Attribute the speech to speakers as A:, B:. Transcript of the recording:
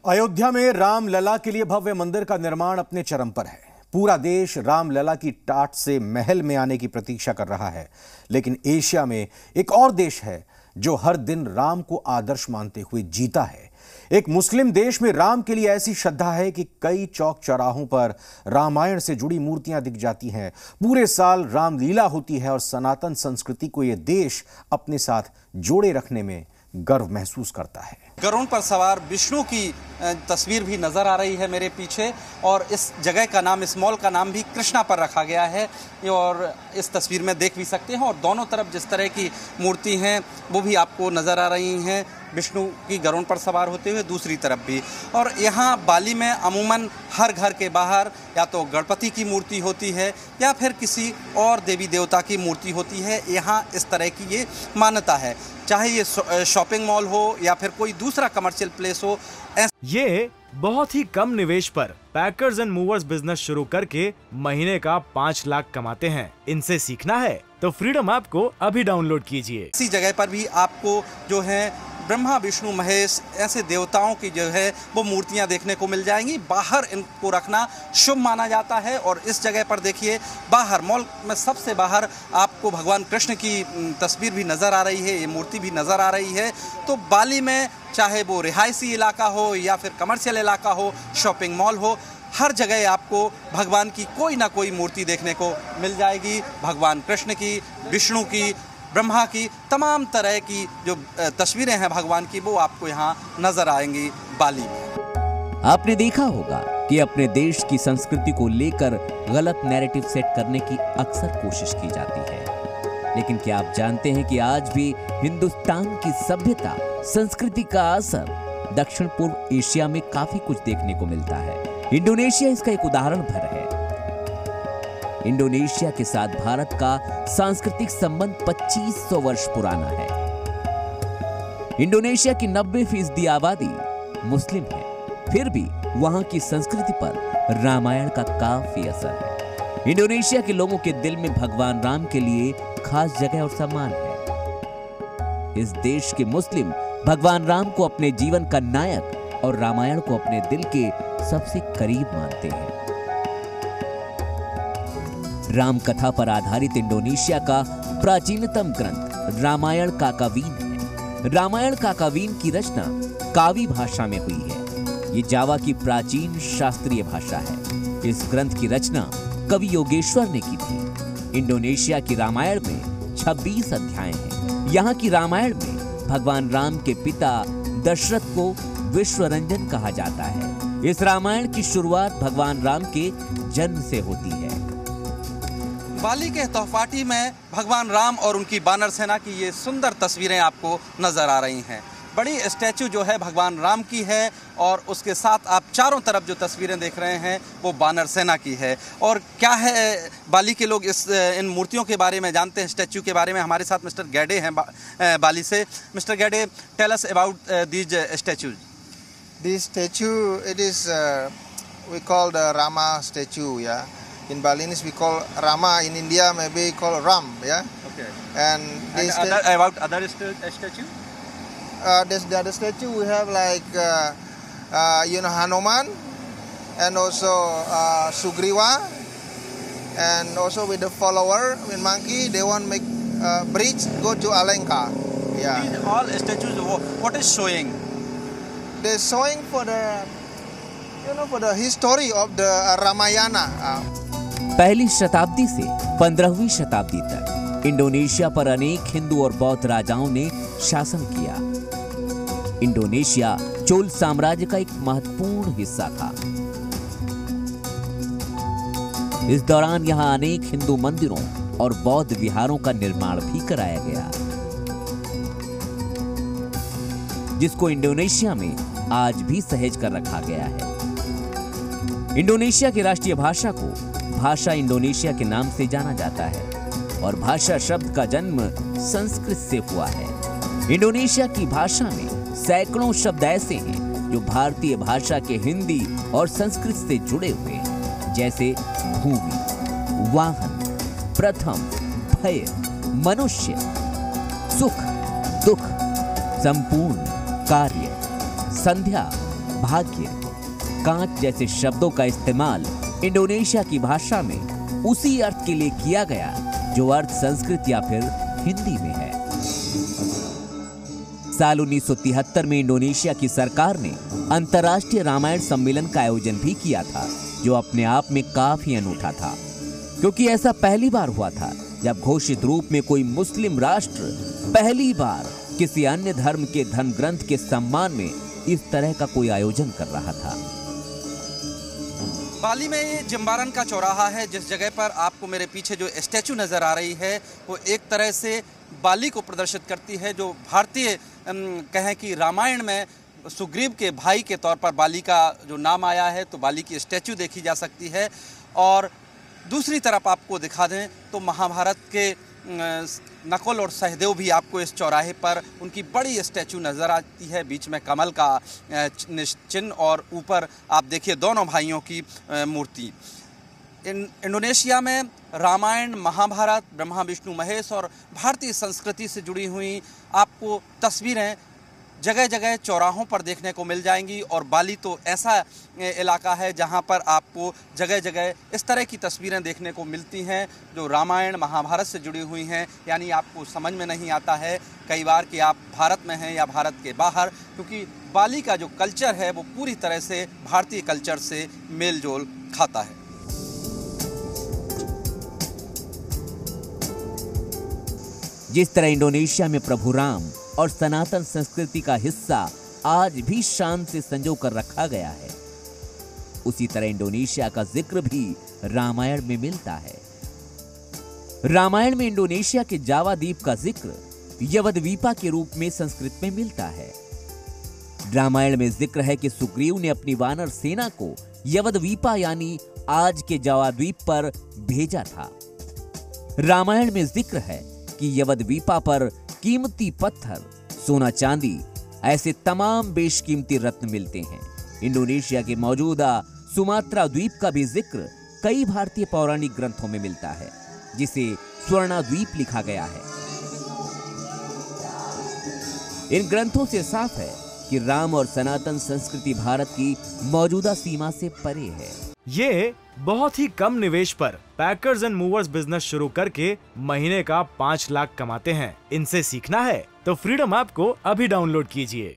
A: अयोध्या में रामलला के लिए भव्य मंदिर का निर्माण अपने चरम पर है। पूरा देश रामलला की टाट से महल में आने की प्रतीक्षा कर रहा है, लेकिन एशिया में एक और देश है जो हर दिन राम को आदर्श मानते हुए जीता है। एक मुस्लिम देश में राम के लिए ऐसी श्रद्धा है कि कई चौक चौराहों पर रामायण से जुड़ी मूर्तियां दिख जाती हैं। पूरे साल रामलीला होती है और सनातन संस्कृति को यह देश अपने साथ जोड़े रखने में गर्व महसूस करता है।
B: गरुड़ पर सवार विष्णु की तस्वीर भी नजर आ रही है मेरे पीछे, और इस जगह का नाम, इस मॉल का नाम भी कृष्णा पर रखा गया है और इस तस्वीर में देख भी सकते हैं। और दोनों तरफ जिस तरह की मूर्ति हैं वो भी आपको नजर आ रही हैं, विष्णु की गरुड़ पर सवार होते हुए दूसरी तरफ भी। और यहाँ बाली में अमूमन हर घर के बाहर या तो गणपति की मूर्ति होती है या फिर किसी और देवी देवता की मूर्ति होती है। यहाँ इस तरह की ये मान्यता है, चाहे ये शॉपिंग मॉल हो या फिर कोई दूसरा कमर्शियल प्लेस हो।
C: ये बहुत ही कम निवेश पर पैकर्स एंड मूवर्स बिजनेस शुरू करके महीने का 5 लाख कमाते हैं। इनसे सीखना है तो फ्रीडम ऐप को अभी डाउनलोड कीजिए।
B: इसी जगह पर भी आपको जो है ब्रह्मा विष्णु महेश ऐसे देवताओं की जो है वो मूर्तियां देखने को मिल जाएंगी। बाहर इनको रखना शुभ माना जाता है। और इस जगह पर देखिए, बाहर मॉल में सबसे बाहर आपको भगवान कृष्ण की तस्वीर भी नज़र आ रही है, ये मूर्ति भी नज़र आ रही है। तो बाली में चाहे वो रिहायशी इलाका हो या फिर कमर्शियल इलाका हो, शॉपिंग मॉल हो, हर जगह आपको भगवान की कोई ना कोई मूर्ति देखने को मिल जाएगी। भगवान कृष्ण की, विष्णु की, ब्रह्मा की, तमाम तरह की जो तस्वीरें हैं भगवान की, वो आपको यहाँ नजर आएंगी बाली में।
D: आपने देखा होगा कि अपने देश की संस्कृति को लेकर गलत नैरेटिव सेट करने की अक्सर कोशिश की जाती है, लेकिन क्या आप जानते हैं कि आज भी हिंदुस्तान की सभ्यता, संस्कृति का असर दक्षिण पूर्व एशिया में काफी कुछ देखने को मिलता है। इंडोनेशिया इसका एक उदाहरण भर है। इंडोनेशिया के साथ भारत का सांस्कृतिक संबंध 2500 वर्ष पुराना है। इंडोनेशिया की 90% आबादी मुस्लिम है, फिर भी वहां की संस्कृति पर रामायण का काफी असर है। इंडोनेशिया के लोगों के दिल में भगवान राम के लिए खास जगह और सम्मान है। इस देश के मुस्लिम भगवान राम को अपने जीवन का नायक और रामायण को अपने दिल के सबसे करीब मानते हैं। राम कथा पर आधारित इंडोनेशिया का प्राचीनतम ग्रंथ रामायण काकावीन है। रामायण काकावीन की रचना कावी भाषा में हुई है। ये जावा की प्राचीन शास्त्रीय भाषा है। इस ग्रंथ की रचना कवि योगेश्वर ने की थी। इंडोनेशिया की रामायण में 26 अध्याय हैं। यहाँ की रामायण में भगवान राम के पिता दशरथ को विश्वरंजन कहा जाता है। इस रामायण की शुरुआत भगवान राम के जन्म से होती है।
B: बाली के तोहफाटी में भगवान राम और उनकी बानर सेना की ये सुंदर तस्वीरें आपको नजर आ रही हैं। बड़ी स्टैचू जो है भगवान राम की है, और उसके साथ आप चारों तरफ जो तस्वीरें देख रहे हैं वो बानर सेना की है। और क्या है, बाली के लोग इन मूर्तियों के बारे में जानते हैं, स्टैचू के बारे में। हमारे साथ मिस्टर गैडे हैं बाली से। Mister Gede, tell us about these statues.
E: This statue, it is we call the Rama statue, yeah. In Balinese we call Rama. In India maybe call Ram, yeah.
B: Okay.
E: And this
B: about other statue?
E: The other statue we have like Hanuman, and also Sugriva, and also with the follower with monkey. They want make bridge go to Alenka. Yeah.
B: These all statues. What is showing?
E: They're showing for the history of the Ramayana.
D: पहली शताब्दी से 15वीं शताब्दी तक Indonesia पर अनेक हिंदू और बौद्ध राजाओं ने शासन किया। इंडोनेशिया चोल साम्राज्य का एक महत्वपूर्ण हिस्सा था। इस दौरान यहां अनेक हिंदू मंदिरों और बौद्ध विहारों का निर्माण भी कराया गया, जिसको इंडोनेशिया में आज भी सहेज कर रखा गया है। इंडोनेशिया की राष्ट्रीय भाषा को भाषा इंडोनेशिया के नाम से जाना जाता है, और भाषा शब्द का जन्म संस्कृत से हुआ है। इंडोनेशिया की भाषा में सैकड़ों शब्द ऐसे हैं जो भारतीय भाषा के हिंदी और संस्कृत से जुड़े हुए हैं, जैसे भूमि, वाहन, प्रथम, भय, मनुष्य, सुख, दुख, संपूर्ण, कार्य, संध्या, भाग्य, कांच जैसे शब्दों का इस्तेमाल इंडोनेशिया की भाषा में उसी अर्थ के लिए किया गया जो अर्थ संस्कृत या फिर हिंदी में है। साल 1973 में इंडोनेशिया की सरकार ने अंतर्राष्ट्रीय रामायण सम्मेलन का आयोजन भी किया था, जो अपने आप में काफी अनूठा था, क्योंकि ऐसा पहली बार हुआ था जब घोषित रूप में कोई मुस्लिम राष्ट्र पहली बार किसी अन्य धर्म के धर्म ग्रंथ के सम्मान में इस तरह का कोई आयोजन कर रहा था।
B: बाली में ये जम्बारन का चौराहा है, जिस जगह पर आपको मेरे पीछे जो स्टैचू नज़र आ रही है वो एक तरह से बाली को प्रदर्शित करती है, जो भारतीय कहें कि रामायण में सुग्रीव के भाई के तौर पर बाली का जो नाम आया है, तो बाली की स्टैचू देखी जा सकती है। और दूसरी तरफ आपको दिखा दें तो महाभारत के नकुल और सहदेव भी आपको इस चौराहे पर उनकी बड़ी स्टैचू नज़र आती है, बीच में कमल का चिन्ह और ऊपर आप देखिए दोनों भाइयों की मूर्ति। इंडोनेशिया में रामायण, महाभारत, ब्रह्मा विष्णु महेश और भारतीय संस्कृति से जुड़ी हुई आपको तस्वीरें जगह जगह चौराहों पर देखने को मिल जाएंगी। और बाली तो ऐसा इलाका है जहां पर आपको जगह जगह इस तरह की तस्वीरें देखने को मिलती हैं जो रामायण, महाभारत से जुड़ी हुई हैं। यानी आपको समझ में नहीं आता है कई बार कि आप भारत में हैं या भारत के बाहर, क्योंकि बाली का जो कल्चर है वो पूरी तरह से भारतीय कल्चर से मेल जोल खाता है।
D: जिस तरह इंडोनेशिया में प्रभु राम और सनातन संस्कृति का हिस्सा आज भी शान से संजो कर रखा गया है, उसी तरह इंडोनेशिया का जिक्र भी रामायण में मिलता है। रामायण में इंडोनेशिया के जावा द्वीप का जिक्र यवद्वीपा के रूप में संस्कृत में मिलता है। रामायण में जिक्र है कि सुग्रीव ने अपनी वानर सेना को यवद्वीपा यानी आज के जावा द्वीप पर भेजा था। रामायण में जिक्र है कि यवद्वीपा पर कीमती पत्थर, सोना चांदी, ऐसे तमाम बेशकीमती रत्न मिलते हैं। इंडोनेशिया के मौजूदा सुमात्रा द्वीप का भी जिक्र कई भारतीय पौराणिक ग्रंथों में मिलता है, जिसे स्वर्णद्वीप लिखा गया है। इन ग्रंथों से साफ है कि राम और सनातन संस्कृति भारत की मौजूदा सीमा से परे है।
C: ये बहुत ही कम निवेश पर पैकर्स एंड मूवर्स बिजनेस शुरू करके महीने का 5 लाख कमाते हैं। इनसे सीखना है तो फ्रीडम ऐप को अभी डाउनलोड कीजिए।